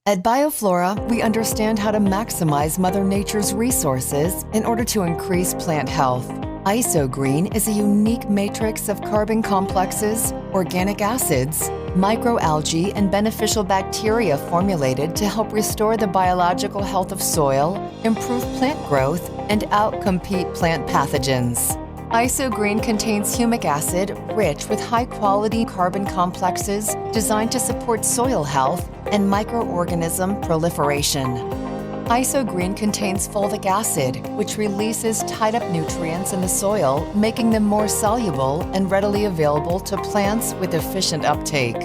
At BioFlora, we understand how to maximize Mother Nature's resources in order to increase plant health. Isogreen is a unique matrix of carbon complexes, organic acids, microalgae, and beneficial bacteria formulated to help restore the biological health of soil, improve plant growth, and outcompete plant pathogens. Isogreen contains humic acid rich with high-quality carbon complexes designed to support soil health and microorganism proliferation. Isogreen contains fulvic acid, which releases tied-up nutrients in the soil, making them more soluble and readily available to plants with efficient uptake.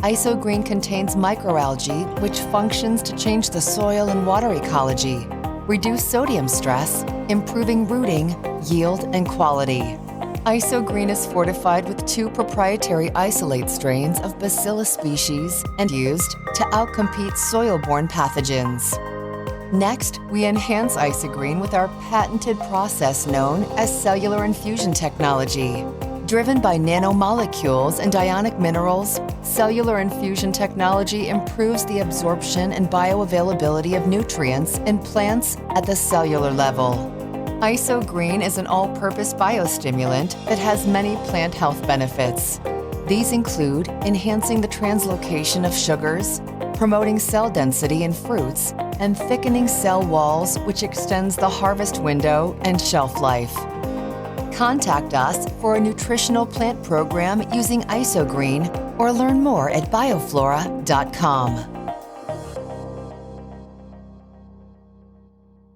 Isogreen contains microalgae, which functions to change the soil and water ecology, reduce sodium stress, improving rooting, yield, and quality. Isogreen is fortified with 2 proprietary isolate strains of Bacillus species and used to outcompete soil-borne pathogens. Next, we enhance Isogreen with our patented process known as Cellular Infuson Technology. Driven by nanomolecules and ionic minerals, Cellular Infusion Technology improves the absorption and bioavailability of nutrients in plants at the cellular level. Isogreen is an all-purpose biostimulant that has many plant health benefits. These include enhancing the translocation of sugars, promoting cell density in fruits, and thickening cell walls, which extends the harvest window and shelf life. Contact us for a nutritional plant program using Isogreen or learn more at bioflora.com.